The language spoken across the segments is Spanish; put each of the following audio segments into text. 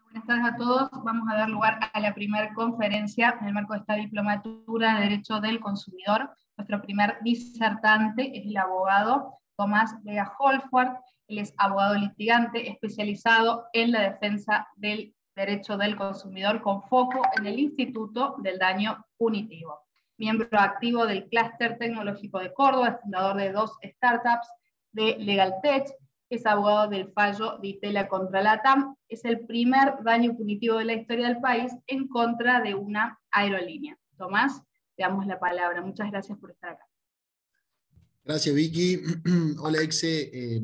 Buenas tardes a todos. Vamos a dar lugar a la primera conferencia en el marco de esta diplomatura de Derecho del Consumidor. Nuestro primer disertante es el abogado Tomás Vega Holford. Él es abogado litigante especializado en la defensa del derecho del consumidor con foco en el Instituto del Daño Punitivo. Miembro activo del Clúster Tecnológico de Córdoba, fundador de 2 startups de LegalTech. Es abogado del fallo Ditela contra LATAM, es el primer daño punitivo de la historia del país en contra de una aerolínea. Tomás, te damos la palabra. Muchas gracias por estar acá. Gracias, Vicky. Hola, Exe,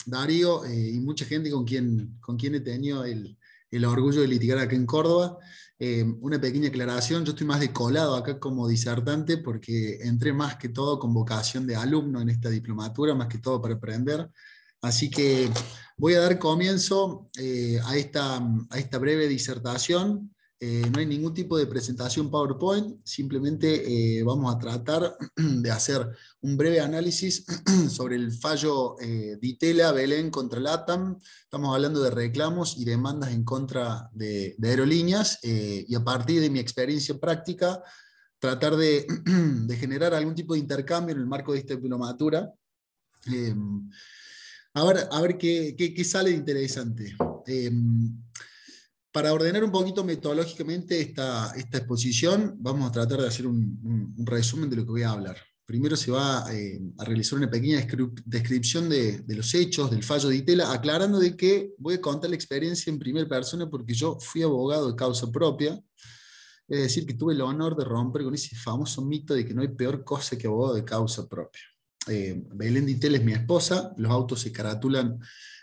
Darío, y mucha gente con quien he tenido el orgullo de litigar acá en Córdoba. Una pequeña aclaración, yo estoy más de colado acá como disertante porque entré más que todo con vocación de alumno en esta diplomatura, más que todo para aprender. Así que voy a dar comienzo a esta breve disertación. No hay ningún tipo de presentación PowerPoint, simplemente vamos a tratar de hacer un breve análisis sobre el fallo Ditela Belén contra LATAM. Estamos hablando de reclamos y demandas en contra de aerolíneas, y a partir de mi experiencia práctica, tratar de generar algún tipo de intercambio en el marco de esta diplomatura. A ver qué sale de interesante. Para ordenar un poquito metodológicamente esta exposición, vamos a tratar de hacer un resumen de lo que voy a hablar. Primero se va a realizar una pequeña descripción de los hechos del fallo de Ditela, aclarando de que voy a contar la experiencia en primera persona porque yo fui abogado de causa propia. Es decir, que tuve el honor de romper con ese famoso mito de que no hay peor cosa que abogado de causa propia. Belén Ditela es mi esposa, los autos se caratulan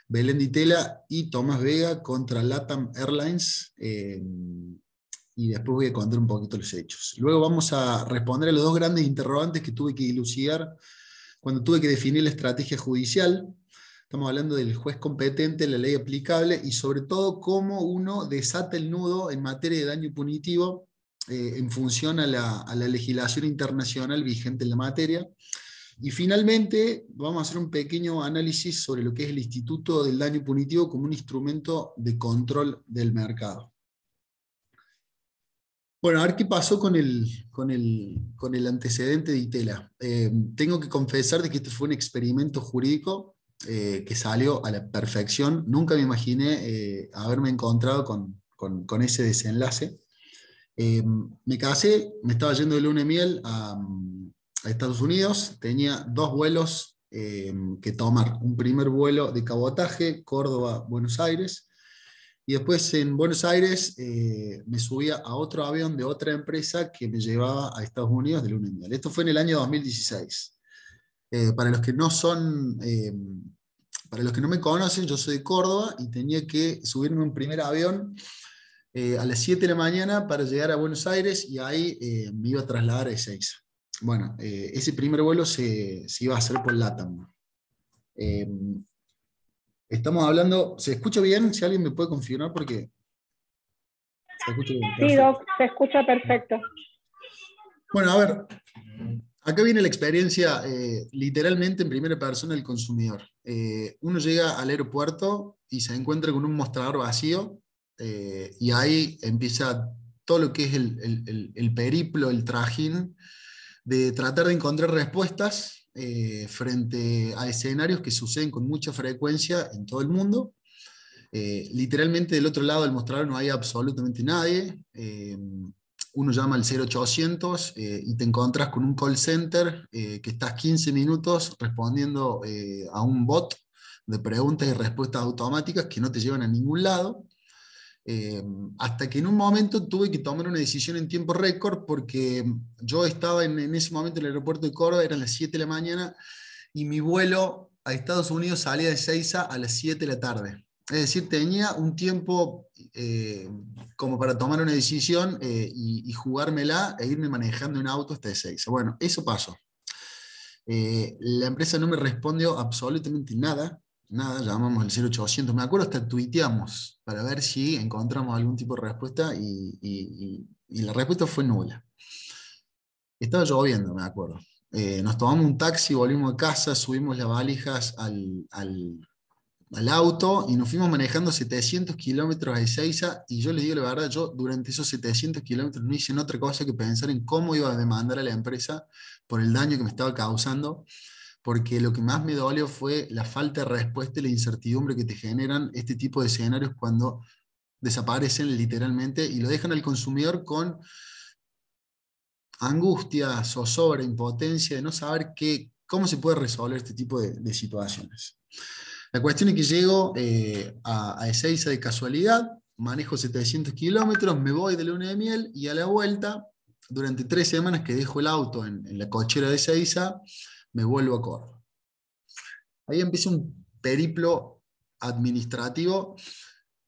Belén Ditela y Tomás Vega contra LATAM Airlines, y después voy a contar un poquito los hechos. Luego vamos a responder a los 2 grandes interrogantes que tuve que dilucidar cuando tuve que definir la estrategia judicial. Estamos hablando del juez competente, la ley aplicable y sobre todo cómo uno desata el nudo en materia de daño punitivo en función a la legislación internacional vigente en la materia. Y finalmente vamos a hacer un pequeño análisis sobre lo que es el Instituto del Daño Punitivo como un instrumento de control del mercado. Bueno, a ver qué pasó con el antecedente de Ditela. Tengo que confesar de que este fue un experimento jurídico que salió a la perfección. Nunca me imaginé haberme encontrado con ese desenlace. Me casé, me estaba yendo de luna de miel a Estados Unidos, tenía 2 vuelos que tomar. Un primer vuelo de cabotaje, Córdoba-Buenos Aires, y después en Buenos Aires me subía a otro avión de otra empresa que me llevaba a Estados Unidos de luna de miel. Esto fue en el año 2016. Para los que no son... Para los que no me conocen, yo soy de Córdoba y tenía que subirme a un primer avión a las 7 de la mañana para llegar a Buenos Aires, y ahí me iba a trasladar a Ezeiza. Bueno, ese primer vuelo se iba a hacer por LATAM. Estamos hablando, ¿se escucha bien? Si alguien me puede confirmar, porque se escucha bien. Sí, Doc, se escucha perfecto. Bueno, a ver, acá viene la experiencia literalmente en primera persona del consumidor. Uno llega al aeropuerto y se encuentra con un mostrador vacío, y ahí empieza todo lo que es el periplo, el trajín de tratar de encontrar respuestas frente a escenarios que suceden con mucha frecuencia en todo el mundo. Literalmente del otro lado del mostrador no hay absolutamente nadie. Uno llama al 0800 y te encontrás con un call center que estás 15 minutos respondiendo a un bot de preguntas y respuestas automáticas que no te llevan a ningún lado. Hasta que en un momento tuve que tomar una decisión en tiempo récord, porque yo estaba en ese momento en el aeropuerto de Córdoba, eran las 7 de la mañana, y mi vuelo a Estados Unidos salía de Ezeiza a las 7 de la tarde. Es decir, tenía un tiempo como para tomar una decisión y jugármela e irme manejando en auto hasta Ezeiza. Bueno, eso pasó. La empresa no me respondió absolutamente nada. Nada, llamamos al 0800, me acuerdo hasta tuiteamos para ver si encontramos algún tipo de respuesta y la respuesta fue nula. Estaba lloviendo, me acuerdo. Nos tomamos un taxi, volvimos a casa, subimos las valijas al auto y nos fuimos manejando 700 kilómetros a Ezeiza, y yo les digo la verdad, yo durante esos 700 kilómetros no hice otra cosa que pensar en cómo iba a demandar a la empresa por el daño que me estaba causando, porque lo que más me dolió fue la falta de respuesta y la incertidumbre que te generan este tipo de escenarios cuando desaparecen literalmente y lo dejan al consumidor con angustia, zozobra, impotencia de no saber cómo se puede resolver este tipo de situaciones. La cuestión es que llego a Ezeiza de casualidad, manejo 700 kilómetros, me voy de luna de miel y a la vuelta, durante 3 semanas que dejo el auto en la cochera de Ezeiza, me vuelvo a Córdoba. Ahí empieza un periplo administrativo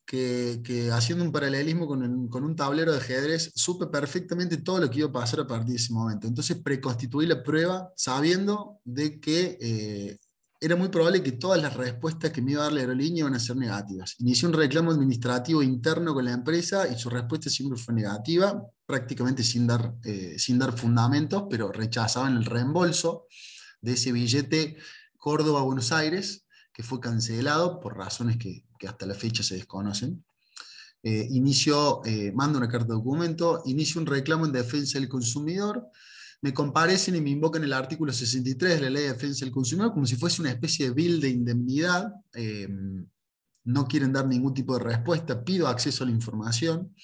que haciendo un paralelismo con un tablero de ajedrez, supe perfectamente todo lo que iba a pasar a partir de ese momento. Entonces preconstituí la prueba sabiendo de que era muy probable que todas las respuestas que me iba a dar la aerolínea iban a ser negativas. Inicié un reclamo administrativo interno con la empresa y su respuesta siempre fue negativa, prácticamente sin dar fundamentos, pero rechazaban el reembolso de ese billete Córdoba-Buenos Aires, que fue cancelado por razones que hasta la fecha se desconocen. Mando una carta de documento, inicio un reclamo en defensa del consumidor, me comparecen y me invocan el artículo 63 de la Ley de Defensa del Consumidor como si fuese una especie de bill de indemnidad. No quieren dar ningún tipo de respuesta, pido acceso a la información,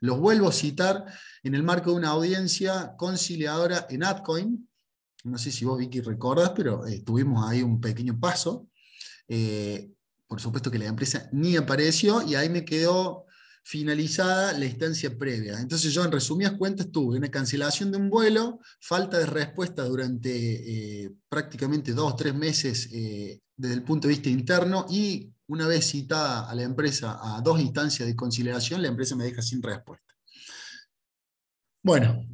los vuelvo a citar en el marco de una audiencia conciliadora en Adcoin. No sé si vos, Vicky, recordás, pero tuvimos ahí un pequeño paso. Por supuesto que la empresa ni apareció y ahí me quedó finalizada la instancia previa. Entonces yo en resumidas cuentas tuve una cancelación de un vuelo, falta de respuesta durante prácticamente 2 o 3 meses desde el punto de vista interno, y una vez citada a la empresa a 2 instancias de conciliación, la empresa me deja sin respuesta. Bueno,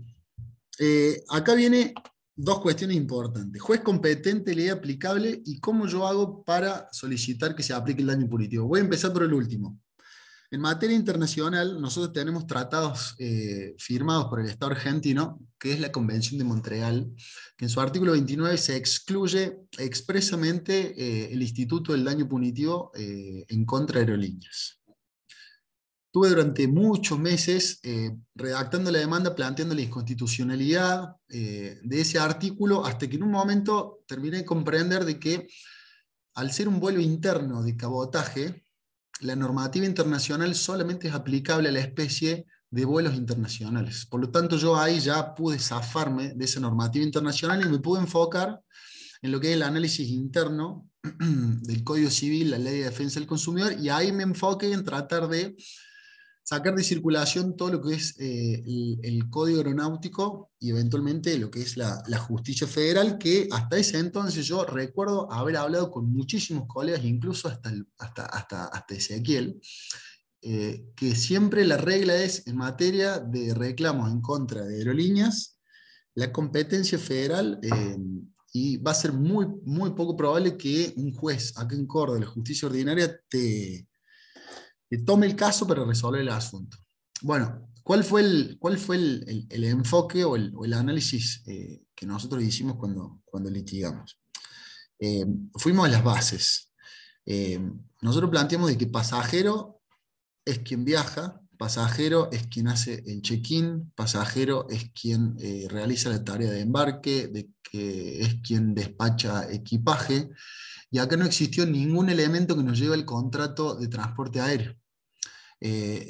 acá viene 2 cuestiones importantes: juez competente, ley aplicable, y cómo yo hago para solicitar que se aplique el daño punitivo. Voy a empezar por el último. En materia internacional, nosotros tenemos tratados firmados por el Estado argentino, que es la Convención de Montreal, que en su artículo 29 se excluye expresamente el instituto del daño punitivo en contra de aerolíneas. Estuve durante muchos meses redactando la demanda, planteando la inconstitucionalidad de ese artículo, hasta que en un momento terminé de comprender de que, al ser un vuelo interno de cabotaje, la normativa internacional solamente es aplicable a la especie de vuelos internacionales. Por lo tanto, yo ahí ya pude zafarme de esa normativa internacional y me pude enfocar en lo que es el análisis interno del Código Civil, la Ley de Defensa del Consumidor, y ahí me enfoqué en tratar de sacar de circulación todo lo que es el Código Aeronáutico y eventualmente lo que es la justicia federal, que hasta ese entonces yo recuerdo haber hablado con muchísimos colegas, incluso hasta Ezequiel, que siempre la regla es, en materia de reclamos en contra de aerolíneas, la competencia federal, y va a ser muy, muy poco probable que un juez acá en Córdoba, de la justicia ordinaria, que tome el caso para resolver el asunto. Bueno, ¿cuál fue el enfoque o el análisis que nosotros hicimos cuando litigamos? Fuimos a las bases. Nosotros planteamos de que pasajero es quien viaja, pasajero es quien hace el check-in, pasajero es quien realiza la tarea de embarque, de que es quien despacha equipaje, y acá no existió ningún elemento que nos lleve al contrato de transporte aéreo.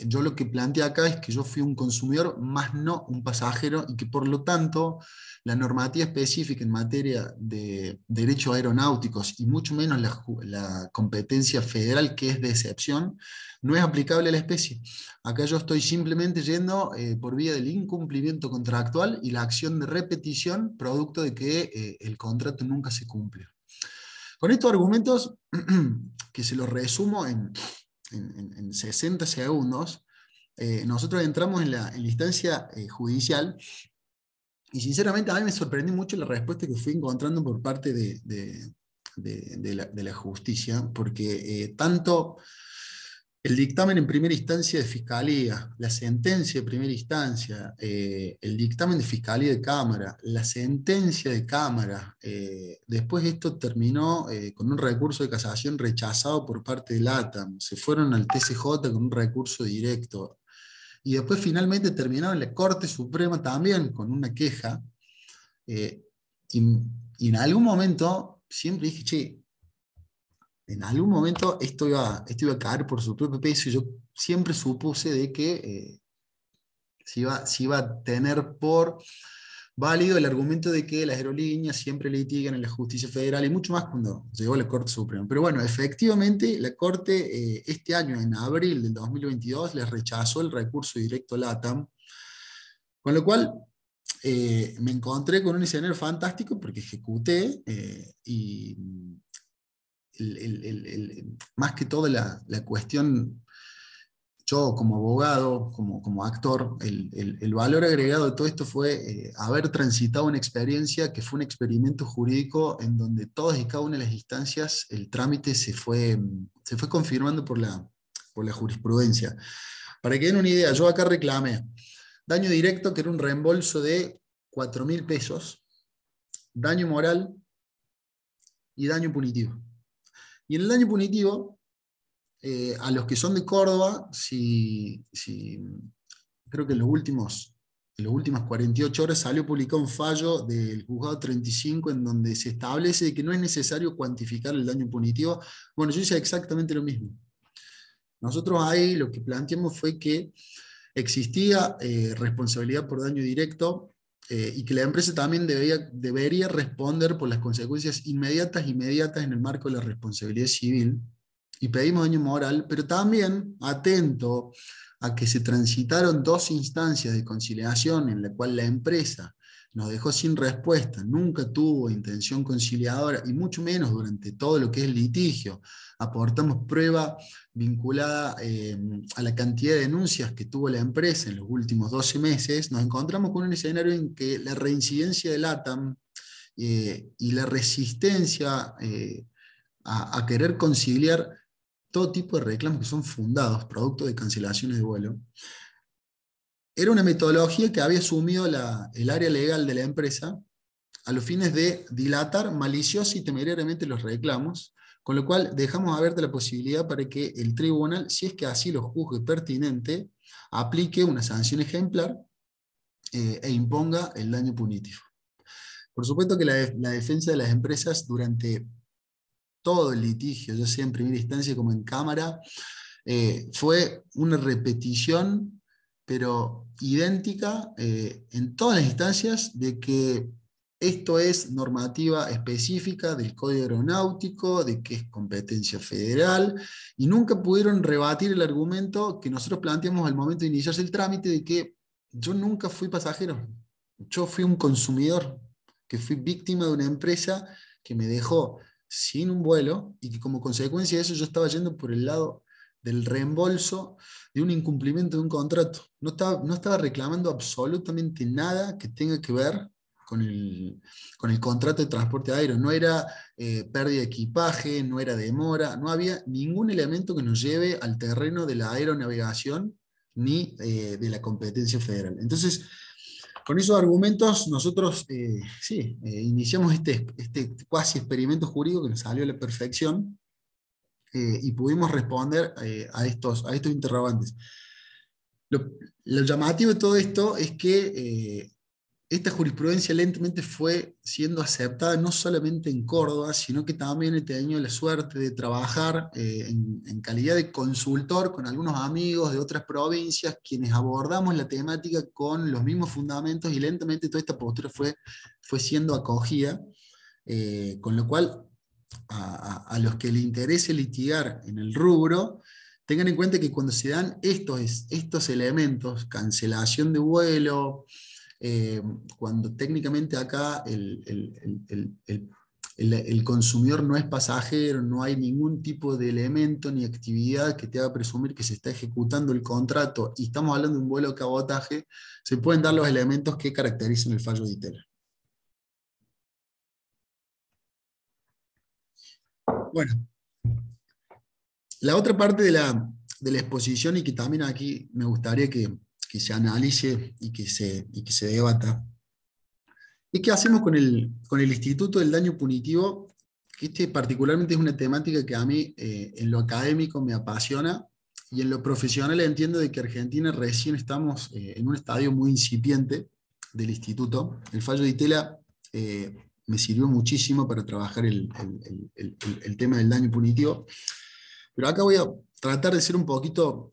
Yo lo que planteé acá es que yo fui un consumidor, más no un pasajero, y que por lo tanto la normativa específica en materia de derechos aeronáuticos, y mucho menos la competencia federal, que es de excepción, no es aplicable a la especie. Acá yo estoy simplemente yendo por vía del incumplimiento contractual y la acción de repetición, producto de que el contrato nunca se cumple. Con estos argumentos, que se los resumo en 60 segundos, nosotros entramos en la instancia judicial, y sinceramente a mí me sorprendió mucho la respuesta que fui encontrando por parte de la justicia, porque tanto El dictamen en primera instancia de Fiscalía, la sentencia de primera instancia, el dictamen de Fiscalía de Cámara, la sentencia de Cámara. Después esto terminó con un recurso de casación rechazado por parte del ATAM. Se fueron al TCJ con un recurso directo. Y después finalmente terminaron en la Corte Suprema también con una queja. Y, y en algún momento siempre dije, che, en algún momento esto iba a caer por su propio peso, y yo siempre supuse de que se iba a tener por válido el argumento de que las aerolíneas siempre litigan en la justicia federal, y mucho más cuando llegó a la Corte Suprema. Pero bueno, efectivamente la Corte este año, en abril del 2022, les rechazó el recurso directo LATAM, con lo cual me encontré con un escenario fantástico porque ejecuté y más que todo la cuestión, yo como abogado, como actor, el valor agregado de todo esto fue haber transitado una experiencia que fue un experimento jurídico en donde todas y cada una de las instancias, el trámite se fue confirmando por la jurisprudencia. Para que den una idea, yo acá reclamé daño directo, que era un reembolso de 4.000 pesos, daño moral y daño punitivo. Y en el daño punitivo, a los que son de Córdoba, creo que en las últimas 48 horas salió publicado un fallo del juzgado 35 en donde se establece que no es necesario cuantificar el daño punitivo. Bueno, yo hice exactamente lo mismo. Nosotros ahí lo que planteamos fue que existía responsabilidad por daño directo, y que la empresa también debería responder por las consecuencias inmediatas en el marco de la responsabilidad civil, y pedimos daño moral, pero también atento a que se transitaron 2 instancias de conciliación en la cual la empresa nos dejó sin respuesta, nunca tuvo intención conciliadora, y mucho menos durante todo lo que es el litigio. Aportamos prueba vinculada a la cantidad de denuncias que tuvo la empresa en los últimos 12 meses. Nos encontramos con un escenario en que la reincidencia del ATAM y la resistencia a querer conciliar todo tipo de reclamos que son fundados, producto de cancelaciones de vuelo, era una metodología que había asumido el área legal de la empresa a los fines de dilatar maliciosa y temerariamente los reclamos, con lo cual dejamos abierta la posibilidad para que el tribunal, si es que así lo juzgue pertinente, aplique una sanción ejemplar e imponga el daño punitivo. Por supuesto que la defensa de las empresas durante todo el litigio, ya sea en primera instancia como en cámara, fue una repetición, pero idéntica, en todas las instancias, de que esto es normativa específica del Código Aeronáutico, de que es competencia federal, y nunca pudieron rebatir el argumento que nosotros planteamos al momento de iniciarse el trámite, de que yo nunca fui pasajero, yo fui un consumidor, que fui víctima de una empresa que me dejó sin un vuelo, y que como consecuencia de eso yo estaba yendo por el lado del reembolso de un incumplimiento de un contrato. No estaba reclamando absolutamente nada que tenga que ver con el contrato de transporte aéreo. No era pérdida de equipaje, no era demora, no había ningún elemento que nos lleve al terreno de la aeronavegación ni de la competencia federal. Entonces, con esos argumentos nosotros iniciamos este cuasi experimento jurídico que nos salió a la perfección, y pudimos responder a estos interrogantes. Lo llamativo de todo esto es que esta jurisprudencia lentamente fue siendo aceptada no solamente en Córdoba, sino que también he tenido la suerte de trabajar en calidad de consultor con algunos amigos de otras provincias, quienes abordamos la temática con los mismos fundamentos, y lentamente toda esta postura fue siendo acogida, con lo cual a los que les interese litigar en el rubro, tengan en cuenta que cuando se dan estos elementos, cancelación de vuelo, cuando técnicamente acá el consumidor no es pasajero, no hay ningún tipo de elemento ni actividad que te haga presumir que se está ejecutando el contrato, y estamos hablando de un vuelo de cabotaje, se pueden dar los elementos que caracterizan el fallo de ITER. Bueno, la otra parte de de la exposición y que también aquí me gustaría que se analice y que se debata. ¿Y qué hacemos con el Instituto del Daño Punitivo? Que particularmente es una temática que a mí en lo académico me apasiona, y en lo profesional entiendo de que Argentina recién estamos en un estadio muy incipiente del instituto. El fallo de Itela me sirvió muchísimo para trabajar el tema del daño punitivo, pero acá voy a tratar de ser un poquito,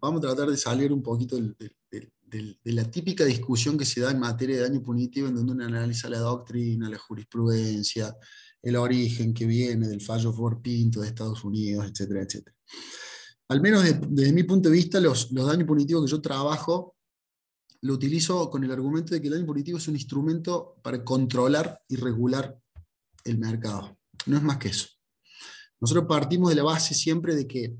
vamos a tratar de salir un poquito de la típica discusión que se da en materia de daño punitivo, en donde uno analiza la doctrina, la jurisprudencia, el origen que viene del fallo Ford Pinto de Estados Unidos, etcétera, etcétera. Al menos desde mi punto de vista, los daños punitivos que yo trabajo, lo utilizo con el argumento de que el daño punitivo es un instrumento para controlar y regular el mercado. No es más que eso. Nosotros partimos de la base siempre de que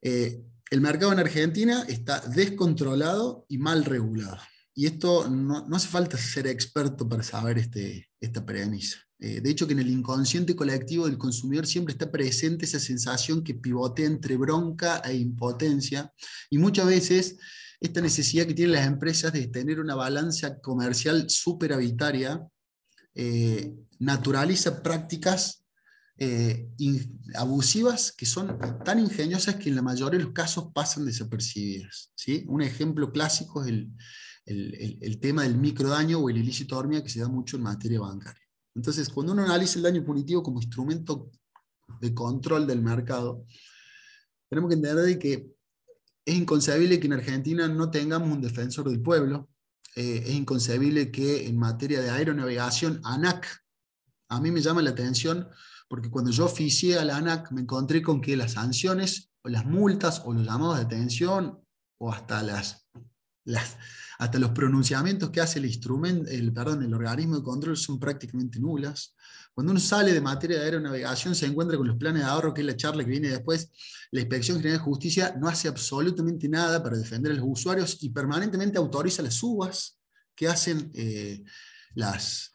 el mercado en Argentina está descontrolado y mal regulado. Y esto no hace falta ser experto para saber esta premisa. De hecho, que en el inconsciente colectivo del consumidor siempre está presente esa sensación que pivotea entre bronca e impotencia, y muchas veces esta necesidad que tienen las empresas de tener una balanza comercial superavitaria naturaliza prácticas abusivas que son tan ingeniosas que en la mayoría de los casos pasan desapercibidas, ¿sí? Un ejemplo clásico es el tema del microdaño o el ilícito hormiga, que se da mucho en materia bancaria. Entonces, cuando uno analiza el daño punitivo como instrumento de control del mercado, tenemos que entender que es inconcebible que en Argentina no tengamos un defensor del pueblo. Es inconcebible que en materia de aeronavegación, ANAC, a mí me llama la atención porque cuando yo oficié a la ANAC me encontré con que las sanciones o las multas o los llamados de atención o hasta hasta los pronunciamientos que hace el organismo de control son prácticamente nulas. Cuando uno sale de materia de aeronavegación se encuentra con los planes de ahorro, que es la charla que viene después. La Inspección General de Justicia no hace absolutamente nada para defender a los usuarios y permanentemente autoriza las subas que hacen las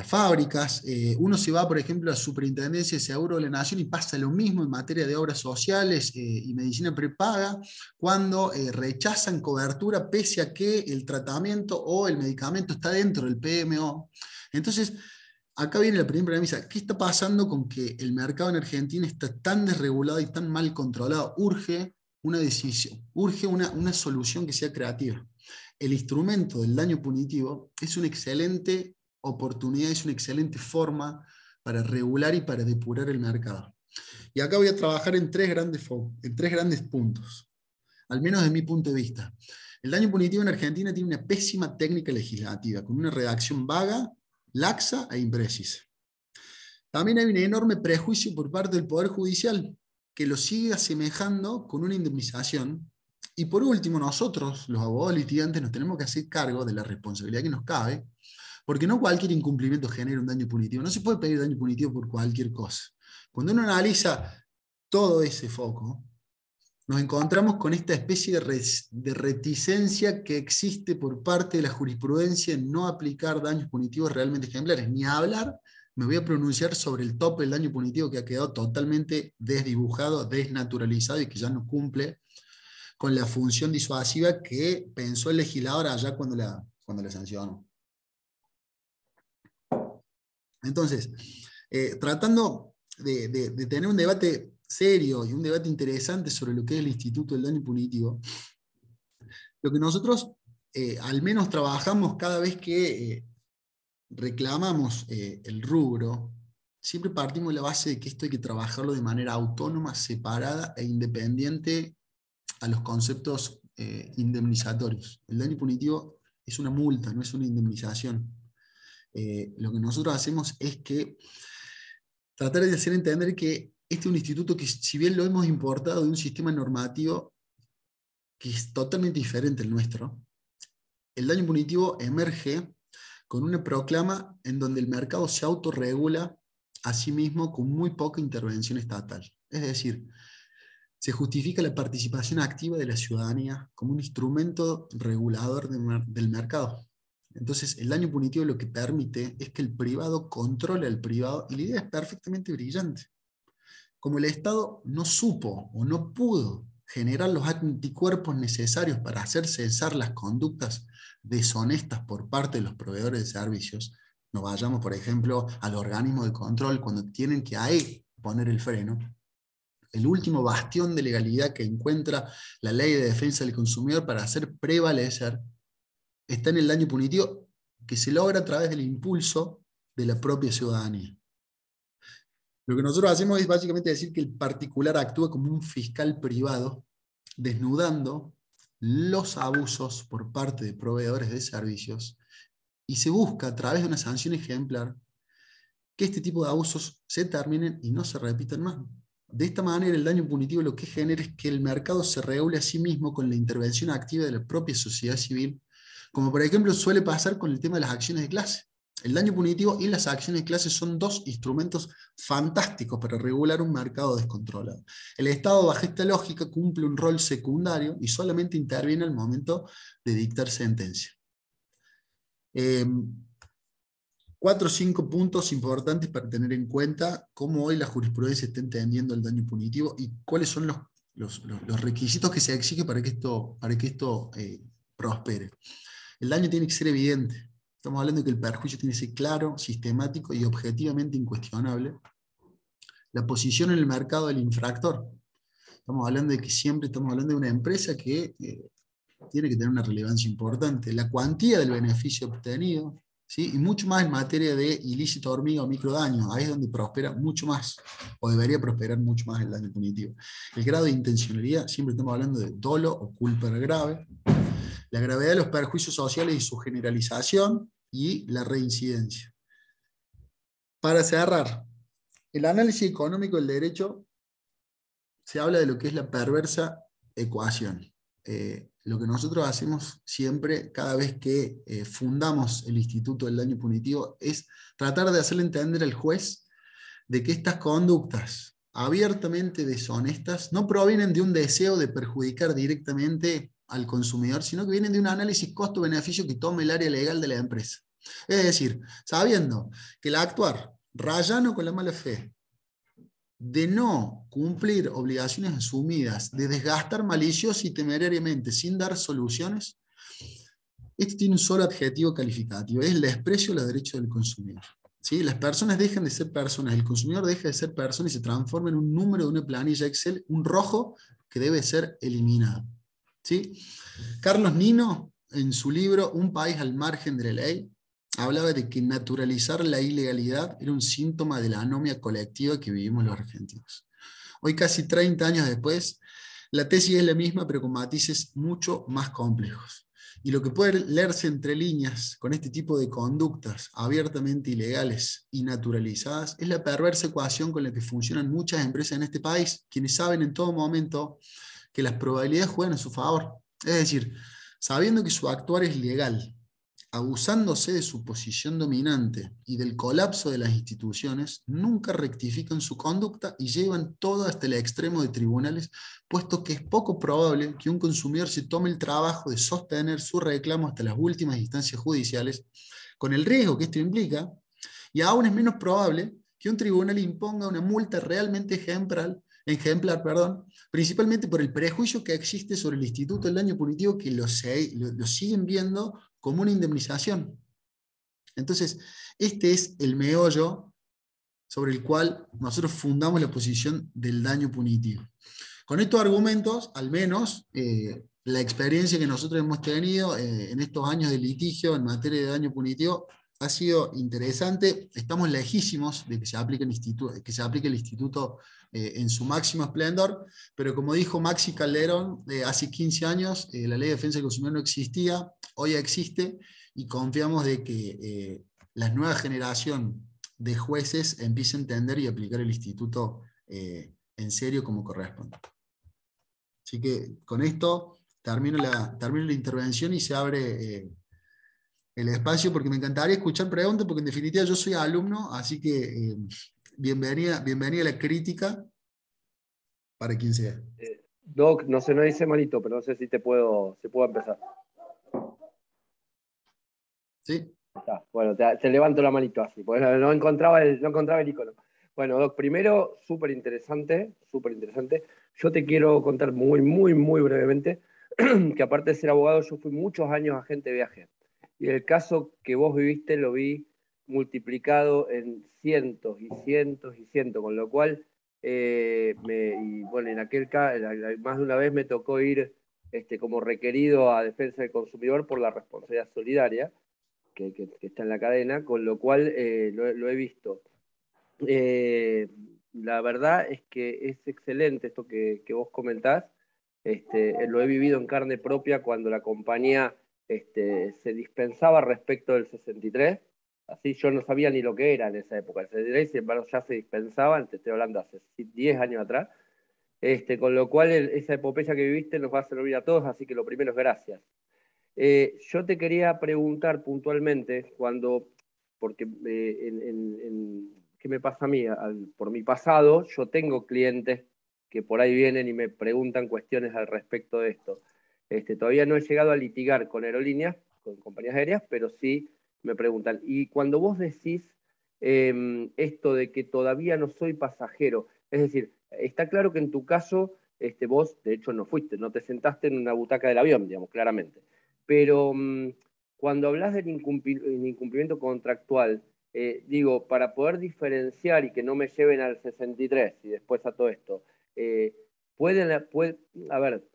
fábricas. Uno se va, por ejemplo, a la Superintendencia de Seguro de la Nación y pasa lo mismo en materia de obras sociales y medicina prepaga, cuando rechazan cobertura pese a que el tratamiento o el medicamento está dentro del PMO. Entonces, acá viene la primera premisa. ¿Qué está pasando con que el mercado en Argentina está tan desregulado y tan mal controlado? Urge una decisión, urge una solución que sea creativa. El instrumento del daño punitivo es una excelente oportunidad, es una excelente forma para regular y para depurar el mercado. Y acá voy a trabajar en tres grandes puntos, al menos de mi punto de vista. El daño punitivo en Argentina tiene una pésima técnica legislativa, con una redacción vaga, laxa e imprecisa. También hay un enorme prejuicio por parte del Poder Judicial, que lo sigue asemejando con una indemnización. Y por último, nosotros, los abogados litigantes, nos tenemos que hacer cargo de la responsabilidad que nos cabe, porque no cualquier incumplimiento genera un daño punitivo. No se puede pedir daño punitivo por cualquier cosa. Cuando uno analiza todo ese foco, nos encontramos con esta especie de reticencia que existe por parte de la jurisprudencia en no aplicar daños punitivos realmente ejemplares. Ni a hablar, me voy a pronunciar sobre el tope del daño punitivo, que ha quedado totalmente desdibujado, desnaturalizado y que ya no cumple con la función disuasiva que pensó el legislador allá cuando la sancionó. Entonces, tratando de tener un debate serio y un debate interesante sobre lo que es el Instituto del Daño Punitivo, lo que nosotros al menos trabajamos cada vez que reclamamos el rubro, siempre partimos de la base de que esto hay que trabajarlo de manera autónoma, separada e independiente a los conceptos indemnizatorios. El daño punitivo es una multa, no es una indemnización. Lo que nosotros hacemos es que tratar de hacer entender que este es un instituto que, si bien lo hemos importado de un sistema normativo que es totalmente diferente al nuestro, el daño punitivo emerge con una proclama en donde el mercado se autorregula a sí mismo con muy poca intervención estatal. Es decir, se justifica la participación activa de la ciudadanía como un instrumento regulador del mercado. Entonces, el daño punitivo lo que permite es que el privado controle al privado, y la idea es perfectamente brillante. como el Estado no supo o no pudo generar los anticuerpos necesarios para hacer cesar las conductas deshonestas por parte de los proveedores de servicios, no vayamos, por ejemplo, al organismo de control cuando tienen que ahí poner el freno. El último bastión de legalidad que encuentra la Ley de Defensa del Consumidor para hacer prevalecer está en el daño punitivo que se logra a través del impulso de la propia ciudadanía. Lo que nosotros hacemos es básicamente decir que el particular actúa como un fiscal privado, desnudando los abusos por parte de proveedores de servicios, y se busca a través de una sanción ejemplar que este tipo de abusos se terminen y no se repitan más. De esta manera, el daño punitivo lo que genera es que el mercado se regule a sí mismo con la intervención activa de la propia sociedad civil, como por ejemplo suele pasar con el tema de las acciones de clase. El daño punitivo y las acciones de clase son dos instrumentos fantásticos para regular un mercado descontrolado. El Estado, bajo esta lógica, cumple un rol secundario y solamente interviene al momento de dictar sentencia. 4 o 5 puntos importantes para tener en cuenta cómo hoy la jurisprudencia está entendiendo el daño punitivo y cuáles son los requisitos que se exigen para que esto prospere. El daño tiene que ser evidente. Estamos hablando de que el perjuicio tiene que ser claro, sistemático y objetivamente incuestionable. La posición en el mercado del infractor. Estamos hablando de que siempre estamos hablando de una empresa que tiene que tener una relevancia importante. La cuantía del beneficio obtenido, ¿sí? Y mucho más en materia de ilícito hormiga o microdaño. Ahí es donde prospera mucho más, o debería prosperar mucho más el daño punitivo. El grado de intencionalidad, siempre estamos hablando de dolo o culpa grave. La gravedad de los perjuicios sociales y su generalización, y la reincidencia. Para cerrar, el análisis económico del derecho se habla de lo que es la perversa ecuación. Lo que nosotros hacemos siempre, cada vez que fundamos el Instituto del Daño Punitivo, es tratar de hacerle entender al juez de que estas conductas abiertamente deshonestas no provienen de un deseo de perjudicar directamente al consumidor, sino que vienen de un análisis costo-beneficio que tome el área legal de la empresa. Es decir, sabiendo que el actuar rayano con la mala fe, de no cumplir obligaciones asumidas, de desgastar maliciosa y temerariamente sin dar soluciones, esto tiene un solo adjetivo calificativo, es el desprecio a los derechos del consumidor. ¿Sí? Las personas dejan de ser personas, el consumidor deja de ser persona y se transforma en un número de una planilla Excel, un rojo que debe ser eliminado. ¿Sí? Carlos Nino, en su libro Un país al margen de la ley, hablaba de que naturalizar la ilegalidad era un síntoma de la anomia colectiva que vivimos los argentinos. Hoy, casi 30 años después, la tesis es la misma, pero con matices mucho más complejos. Y lo que puede leerse entre líneas con este tipo de conductas abiertamente ilegales y naturalizadas es la perversa ecuación con la que funcionan muchas empresas en este país, quienes saben en todo momento que las probabilidades juegan a su favor. Es decir, sabiendo que su actuar es legal, abusándose de su posición dominante y del colapso de las instituciones, nunca rectifican su conducta y llevan todo hasta el extremo de tribunales, puesto que es poco probable que un consumidor se tome el trabajo de sostener su reclamo hasta las últimas instancias judiciales, con el riesgo que esto implica, y aún es menos probable que un tribunal imponga una multa realmente ejemplar, principalmente por el prejuicio que existe sobre el Instituto del Daño Punitivo, que lo siguen viendo como una indemnización. Entonces, este es el meollo sobre el cual nosotros fundamos la posición del daño punitivo. Con estos argumentos, al menos, la experiencia que nosotros hemos tenido en estos años de litigio en materia de daño punitivo ha sido interesante. Estamos lejísimos de que se aplique el instituto en su máximo esplendor, pero como dijo Maxi Calderón, hace 15 años la Ley de Defensa del Consumidor no existía, hoy existe, y confiamos de que la nueva generación de jueces empiece a entender y aplicar el instituto en serio como corresponde. Así que con esto termino la intervención y se abre el espacio, porque me encantaría escuchar preguntas, porque en definitiva yo soy alumno, así que bienvenida a la crítica para quien sea. Doc, no sé, no dice manito, pero no sé si se puedo empezar. ¿Sí? Está, bueno, te levanto la manito así, porque no encontraba el icono. Bueno, Doc, primero, súper interesante, súper interesante. Yo te quiero contar muy, muy, muy brevemente que aparte de ser abogado, yo fui muchos años agente de viaje. Y el caso que vos viviste lo vi multiplicado en cientos y cientos y cientos, con lo cual, y bueno, en aquel caso, más de una vez me tocó ir como requerido a defensa del consumidor por la responsabilidad solidaria que está en la cadena, con lo cual lo he visto. La verdad es que es excelente esto que vos comentás. Lo he vivido en carne propia cuando la compañía se dispensaba respecto del 63. Así yo no sabía ni lo que era en esa época. El 63, sin embargo, ya se dispensaban, te estoy hablando hace 10 años atrás. Con lo cual, esa epopeya que viviste nos va a servir a todos, así que lo primero es gracias. Yo te quería preguntar puntualmente, porque ¿qué me pasa a mí? Por mi pasado, yo tengo clientes que por ahí vienen y me preguntan cuestiones al respecto de esto. Todavía no he llegado a litigar con aerolíneas, con compañías aéreas, pero sí me preguntan. Y cuando vos decís esto de que todavía no soy pasajero, es decir, está claro que en tu caso vos, de hecho, no fuiste, no te sentaste en una butaca del avión, digamos, claramente. Pero cuando hablas del incumplimiento contractual, digo, para poder diferenciar y que no me lleven al 63 y después a todo esto, a ver,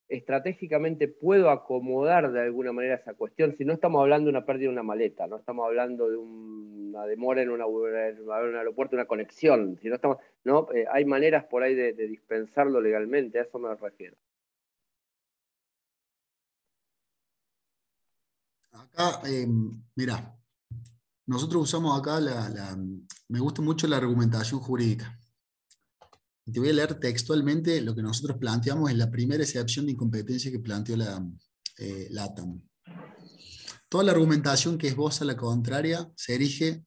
estratégicamente puedo acomodar de alguna manera esa cuestión, si no estamos hablando de una pérdida de una maleta, no estamos hablando de una demora en un aeropuerto, una conexión, si no estamos, no, hay maneras por ahí de dispensarlo legalmente, a eso me refiero. Acá, mirá, nosotros usamos acá me gusta mucho la argumentación jurídica. Te voy a leer textualmente lo que nosotros planteamos en la primera excepción de incompetencia que planteó la ATAM. Toda la argumentación que esboza la contraria se erige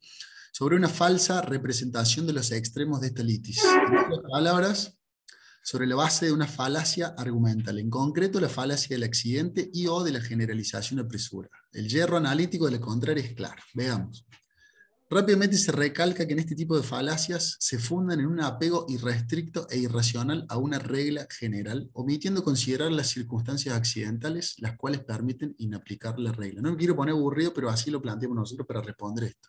sobre una falsa representación de los extremos de esta litis. En otras palabras, sobre la base de una falacia argumental, en concreto la falacia del accidente y o de la generalización apresurada. El hierro analítico de la contraria es claro. Veamos. Rápidamente se recalca que en este tipo de falacias se fundan en un apego irrestricto e irracional a una regla general, omitiendo considerar las circunstancias accidentales, las cuales permiten inaplicar la regla. No me quiero poner aburrido, pero así lo planteamos nosotros para responder esto.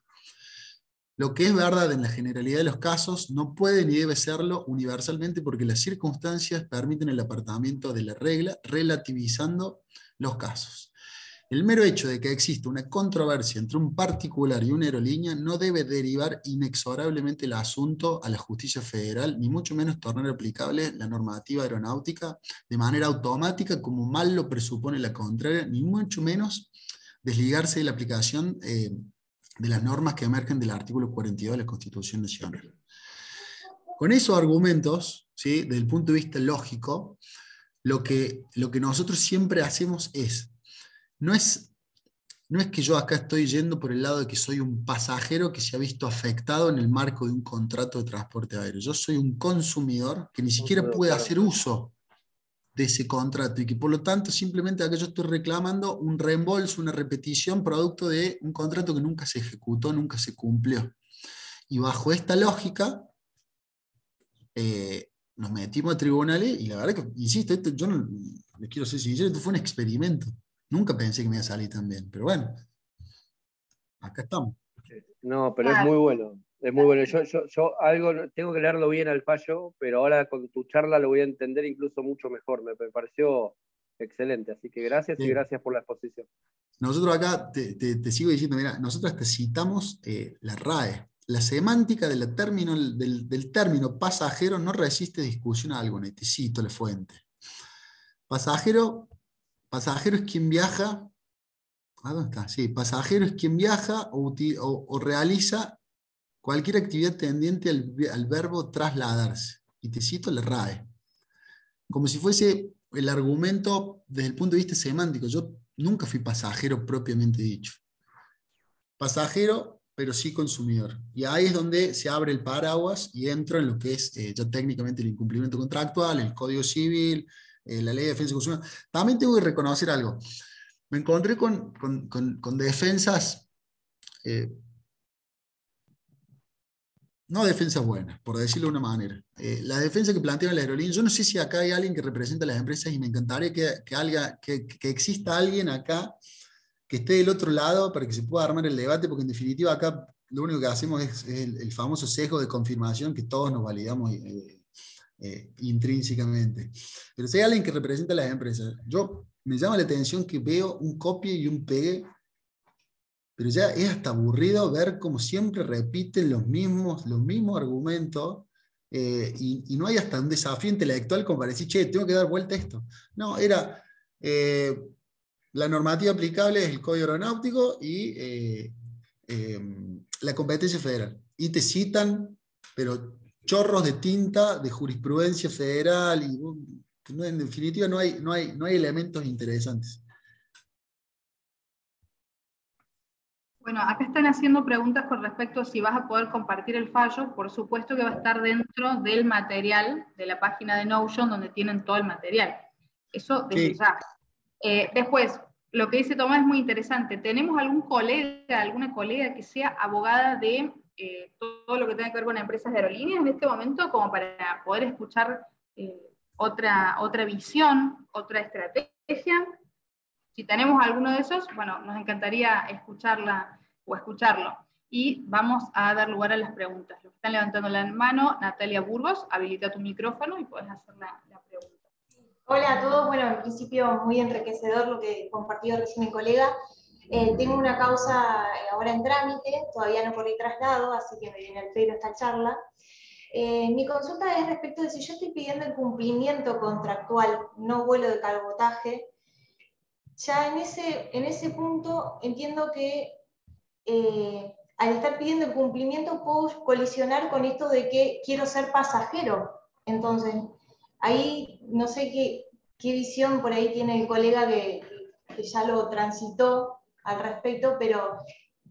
Lo que es verdad en la generalidad de los casos no puede ni debe serlo universalmente porque las circunstancias permiten el apartamiento de la regla, relativizando los casos. El mero hecho de que exista una controversia entre un particular y una aerolínea no debe derivar inexorablemente el asunto a la justicia federal, ni mucho menos tornar aplicable la normativa aeronáutica de manera automática, como mal lo presupone la contraria, ni mucho menos desligarse de la aplicación de las normas que emergen del artículo 42 de la Constitución Nacional. Con esos argumentos, ¿sí?, desde el punto de vista lógico, lo que nosotros siempre hacemos no es que yo acá estoy yendo por el lado de que soy un pasajero que se ha visto afectado en el marco de un contrato de transporte aéreo. Yo soy un consumidor que ni siquiera puede hacer uso de ese contrato y que por lo tanto simplemente acá yo estoy reclamando un reembolso, una repetición producto de un contrato que nunca se ejecutó, nunca se cumplió. Y bajo esta lógica nos metimos a tribunales y la verdad que, insisto, yo no les quiero ser sincero, esto fue un experimento. Nunca pensé que me iba a salir tan bien, pero bueno, acá estamos. No, pero es muy bueno. Es muy bueno. Yo algo tengo que leerlo bien al fallo, pero ahora con tu charla lo voy a entender incluso mucho mejor. Me pareció excelente. Así que gracias y gracias por la exposición. Nosotros acá, te sigo diciendo, mira, nosotros te citamos la RAE. La semántica del término pasajero no resiste discusión alguna, y te cito la fuente. Pasajero es quien viaja. ¿Dónde está? Sí, pasajero es quien viaja o realiza cualquier actividad tendiente al verbo trasladarse. Y te cito la RAE. Como si fuese el argumento desde el punto de vista semántico. Yo nunca fui pasajero propiamente dicho. Pasajero, pero sí consumidor. Y ahí es donde se abre el paraguas y entro en lo que es ya técnicamente el incumplimiento contractual, el Código Civil, la Ley de Defensa del Consumidor. También tengo que reconocer algo. Me encontré con defensas no defensas buenas, por decirlo de una manera. La defensa que plantean las aerolíneas, yo no sé si acá hay alguien que representa a las empresas y me encantaría que exista alguien acá que esté del otro lado para que se pueda armar el debate, porque en definitiva acá lo único que hacemos es el famoso sesgo de confirmación que todos nos validamos intrínsecamente. Pero si hay alguien que representa a las empresas, me llama la atención que veo un copie y un pegue, pero ya es hasta aburrido ver como siempre repiten los mismos argumentos, y no hay hasta un desafío intelectual como para decir, che, tengo que dar vuelta a esto. No, era la normativa aplicable es el Código Aeronáutico y la competencia federal. Y te citan, pero chorros de tinta de jurisprudencia federal, y en definitiva no hay elementos interesantes. Bueno, acá están haciendo preguntas con respecto a si vas a poder compartir el fallo. Por supuesto que va a estar dentro del material de la página de Notion, donde tienen todo el material. Eso desde ya. Después, lo que dice Tomás es muy interesante. ¿Tenemos alguna colega que sea abogada de todo lo que tenga que ver con empresas de aerolíneas en este momento, como para poder escuchar otra visión, otra estrategia? Si tenemos alguno de esos, bueno, nos encantaría escucharla o escucharlo. Y vamos a dar lugar a las preguntas. Los que están levantando la mano, Natalia Burgos, habilita tu micrófono y puedes hacer la pregunta. Hola a todos. Bueno, en principio muy enriquecedor lo que compartió recién mi colega. Tengo una causa ahora en trámite, todavía no corrí traslado, así que me viene al pelo esta charla. Mi consulta es respecto de si yo estoy pidiendo el cumplimiento contractual, no vuelo de cabotaje. Ya en ese punto entiendo que al estar pidiendo el cumplimiento puedo colisionar con esto de que quiero ser pasajero. Entonces, ahí no sé qué visión por ahí tiene el colega que ya lo transitó al respecto, pero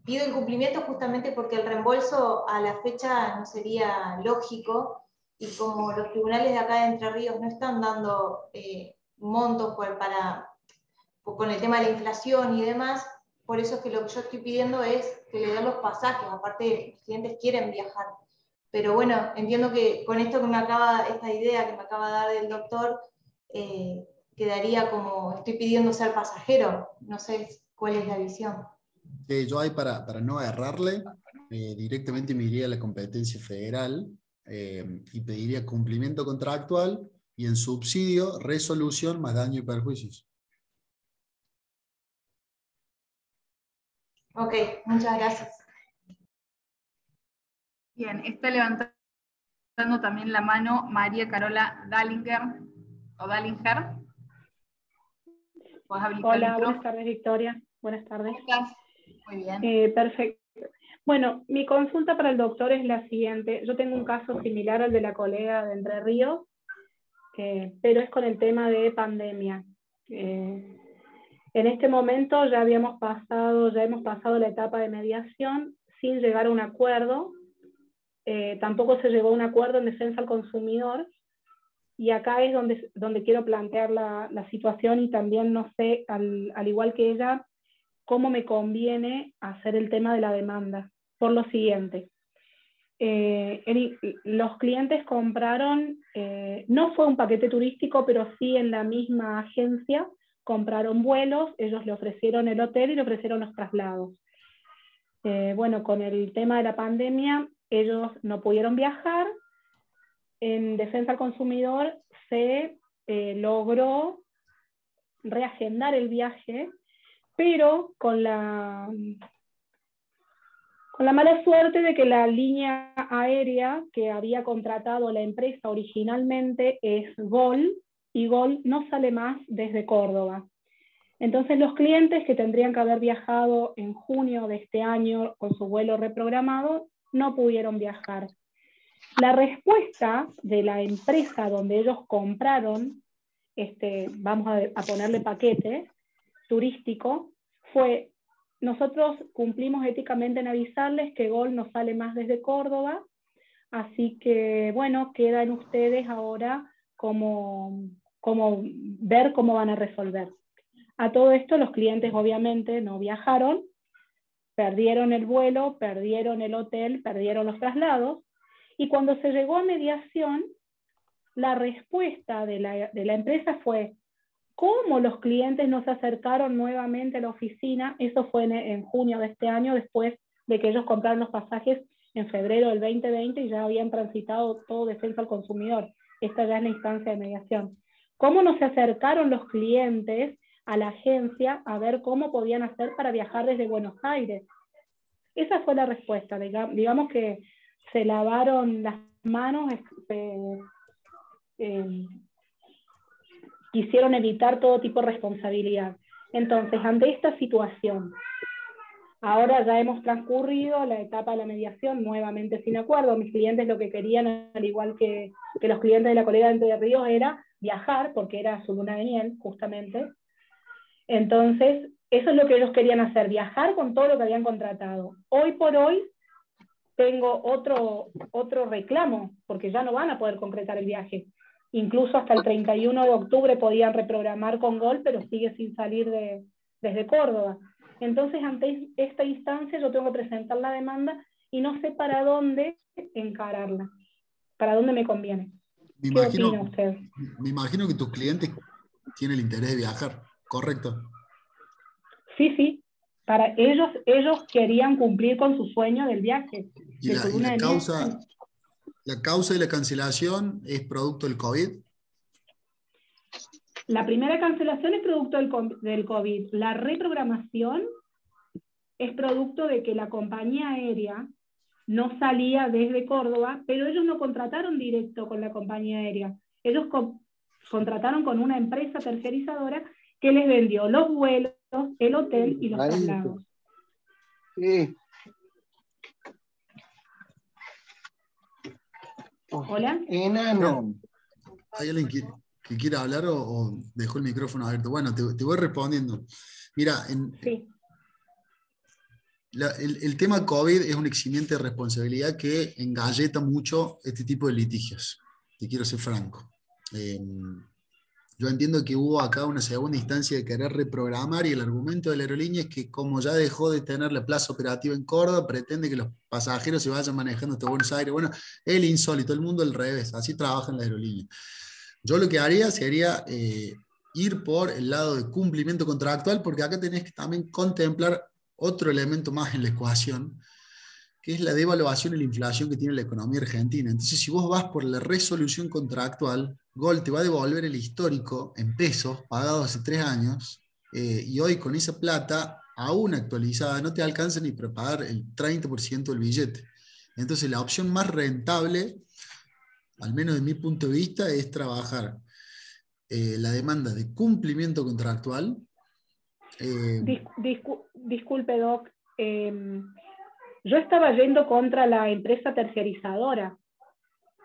pido el cumplimiento justamente porque el reembolso a la fecha no sería lógico, y como los tribunales de acá de Entre Ríos no están dando montos con el tema de la inflación y demás, por eso es que lo que yo estoy pidiendo es que le den los pasajes. Aparte, los clientes quieren viajar. Pero bueno, entiendo que con esto esta idea que me acaba de dar el doctor, quedaría como estoy pidiendo ser pasajero. No sé cuál es la visión. Yo ahí para no errarle, directamente me iría a la competencia federal, y pediría cumplimiento contractual y en subsidio resolución más daño y perjuicios. Ok, muchas gracias. Bien, está levantando también la mano María Carola Dallinger. Hola, buenas tardes, Victoria. Buenas tardes. ¿Cómo estás? Muy bien. Perfecto. Bueno, mi consulta para el doctor es la siguiente. Yo tengo un caso similar al de la colega de Entre Ríos, pero es con el tema de pandemia. En este momento ya hemos pasado la etapa de mediación sin llegar a un acuerdo. Tampoco se llegó a un acuerdo en defensa al consumidor, y acá es donde quiero plantear la situación, y también no sé, al igual que ella, cómo me conviene hacer el tema de la demanda. Por lo siguiente, los clientes compraron, no fue un paquete turístico, pero sí en la misma agencia, compraron vuelos, ellos le ofrecieron el hotel y le ofrecieron los traslados. Bueno, con el tema de la pandemia, ellos no pudieron viajar. En defensa al consumidor se logró reagendar el viaje, pero con la mala suerte de que la línea aérea que había contratado la empresa originalmente es GOL, y GOL no sale más desde Córdoba. Entonces los clientes que tendrían que haber viajado en junio de este año con su vuelo reprogramado no pudieron viajar. La respuesta de la empresa donde ellos compraron, vamos a ponerle paquete turístico, fue: nosotros cumplimos éticamente en avisarles que GOL no sale más desde Córdoba, así que bueno, queda en ustedes ahora ver cómo van a resolver. A todo esto los clientes obviamente no viajaron, perdieron el vuelo, perdieron el hotel, perdieron los traslados, Y cuando se llegó a mediación, la respuesta de la empresa fue: ¿cómo los clientes nos acercaron nuevamente a la oficina? Eso fue en junio de este año, después de que ellos compraron los pasajes en febrero del 2020 y ya habían transitado todo defensa al consumidor. Esta ya es la instancia de mediación. ¿Cómo nos acercaron los clientes a la agencia a ver cómo podían hacer para viajar desde Buenos Aires? Esa fue la respuesta. Digamos que se lavaron las manos, quisieron evitar todo tipo de responsabilidad. Entonces, ante esta situación, ahora ya hemos transcurrido la etapa de la mediación, nuevamente sin acuerdo. Mis clientes lo que querían, al igual que los clientes de la colega de Entre Ríos, era viajar, porque era su luna de miel, justamente. Entonces, eso es lo que ellos querían hacer, viajar con todo lo que habían contratado. Hoy por hoy tengo otro reclamo, porque ya no van a poder concretar el viaje. Incluso hasta el 31 de octubre podían reprogramar con Gol, pero sigue sin salir desde Córdoba. Entonces, ante esta instancia, yo tengo que presentar la demanda y no sé para dónde encararla, para dónde me conviene. ¿Qué opina usted? Me imagino que tus clientes tienen el interés de viajar, ¿correcto? Sí. Para ellos querían cumplir con su sueño del viaje. ¿Y la causa de la cancelación es producto del COVID? La primera cancelación es producto del COVID. La reprogramación es producto de que la compañía aérea no salía desde Córdoba, pero ellos no contrataron directo con la compañía aérea. Ellos contrataron con una empresa tercerizadora que les vendió los vuelos, el hotel y los traslados. Sí. ¿Hola? Enano. ¿Hay alguien que quiera hablar o dejó el micrófono abierto? Bueno, te voy respondiendo. Mira, sí. El tema COVID es un eximiente de responsabilidad que engalleta mucho este tipo de litigios. Te quiero ser franco. Yo entiendo que hubo acá una segunda instancia de querer reprogramar y el argumento de la aerolínea es que como ya dejó de tener la plaza operativa en Córdoba, pretende que los pasajeros se vayan manejando hasta Buenos Aires. Bueno, es el insólito, el mundo al revés, así trabajan las aerolíneas. Yo lo que haría sería ir por el lado de cumplimiento contractual, porque acá tenés que también contemplar otro elemento más en la ecuación, que es la devaluación y la inflación que tiene la economía argentina. Entonces, si vos vas por la resolución contractual, Gol te va a devolver el histórico en pesos, pagado hace 3 años, y hoy con esa plata, aún actualizada, no te alcanza ni para pagar el 30% del billete. Entonces, la opción más rentable, al menos de mi punto de vista, es trabajar la demanda de cumplimiento contractual. Disculpe, Doc. Yo estaba yendo contra la empresa tercerizadora,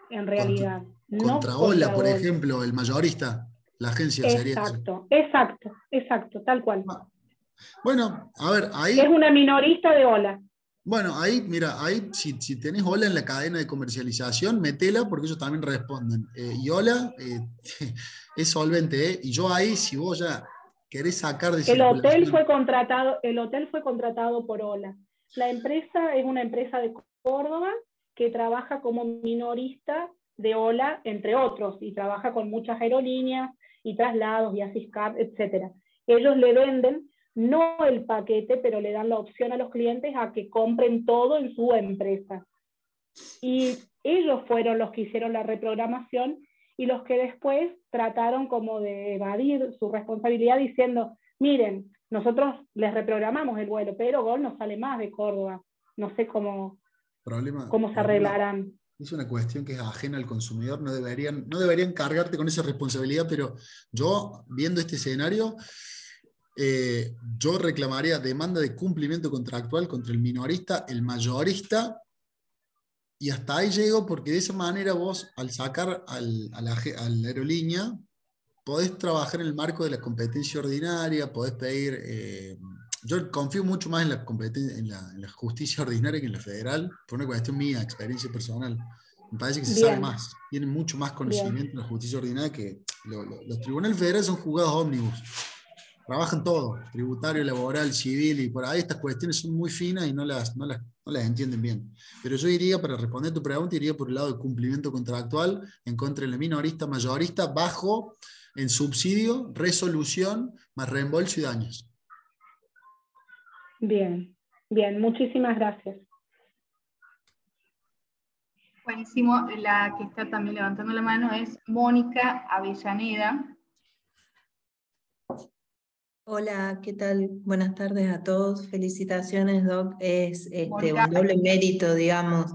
en realidad. Contra Ola, por ejemplo, el mayorista, la agencia sería. Exacto, tal cual. Bueno, a ver, ahí. Es una minorista de Ola. Bueno, ahí, mira, ahí si tenés Ola en la cadena de comercialización, metela porque ellos también responden. Y Ola es solvente, y yo ahí, si vos ya querés sacar de circulación. El hotel fue contratado por Ola. La empresa es una empresa de Córdoba que trabaja como minorista de Ola, entre otros, y trabaja con muchas aerolíneas y traslados, viajes CAR, etc. Ellos le venden, no el paquete, pero le dan la opción a los clientes a que compren todo en su empresa. Y ellos fueron los que hicieron la reprogramación y los que después trataron como de evadir su responsabilidad diciendo, miren, nosotros les reprogramamos el vuelo, pero Gol no sale más de Córdoba. No sé cómo se arreglarán. Es una cuestión que es ajena al consumidor, no deberían cargarte con esa responsabilidad, pero yo, viendo este escenario, yo reclamaría demanda de cumplimiento contractual contra el minorista, el mayorista, y hasta ahí llego porque de esa manera vos, al sacar a la aerolínea, podés trabajar en el marco de la competencia ordinaria, podés pedir... yo confío mucho más en la justicia ordinaria que en la federal, por una cuestión mía, experiencia personal. Me parece que se sabe más, tienen mucho más conocimiento en la justicia ordinaria que los tribunales federales son juzgados ómnibus. trabajan todo, tributario, laboral, civil, y por ahí estas cuestiones son muy finas y no las entienden bien. Pero yo iría, para responder tu pregunta, iría por el lado del cumplimiento contractual en contra de la minorista, mayorista, bajo en subsidio, resolución, más reembolso y daños. Bien, bien, muchísimas gracias. Buenísimo. La que está también levantando la mano es Mónica Avellaneda. Hola, ¿qué tal? Buenas tardes a todos. Felicitaciones, Doc. Es Mónica, un doble mérito, digamos,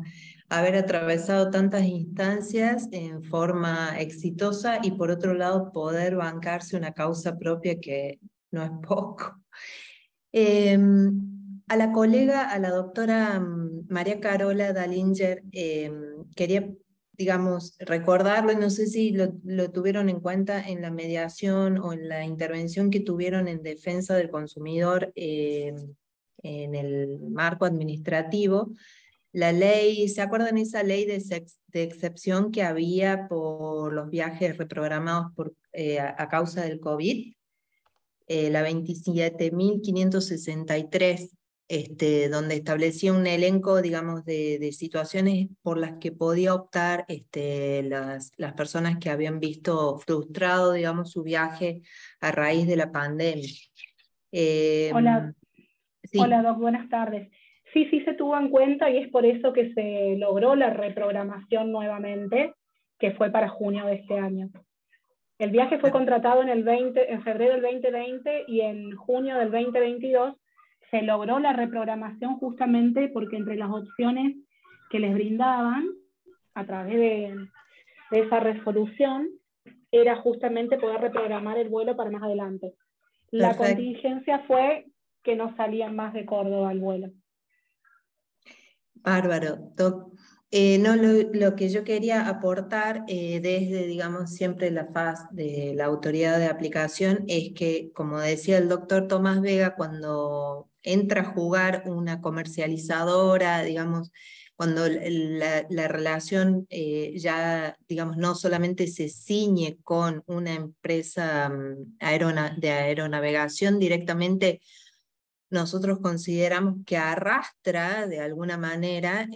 haber atravesado tantas instancias en forma exitosa y por otro lado poder bancarse una causa propia que no es poco. A la colega, a la doctora María Carola Dallinger, quería, digamos, recordarlo, y no sé si lo tuvieron en cuenta en la mediación o en la intervención que tuvieron en defensa del consumidor en el marco administrativo. La ley, ¿se acuerdan esa ley de excepción que había por los viajes reprogramados a causa del COVID? La 27.563, donde establecía un elenco, digamos, de situaciones por las que podía optar las personas que habían visto frustrado, digamos, su viaje a raíz de la pandemia. Hola, sí. Hola, Doc, buenas tardes. Sí, sí se tuvo en cuenta y es por eso que se logró la reprogramación nuevamente, que fue para junio de este año. El viaje fue contratado en febrero del 2020 y en junio del 2022 se logró la reprogramación justamente porque entre las opciones que les brindaban a través de esa resolución era justamente poder reprogramar el vuelo para más adelante. La contingencia fue que no salían más de Córdoba al vuelo. Bárbaro, Doc. No, lo que yo quería aportar desde, digamos, siempre la faz de la autoridad de aplicación es que, como decía el doctor Tomás Vega, cuando entra a jugar una comercializadora, digamos, cuando la relación ya, digamos, no solamente se ciñe con una empresa de aeronavegación directamente, nosotros consideramos que arrastra de alguna manera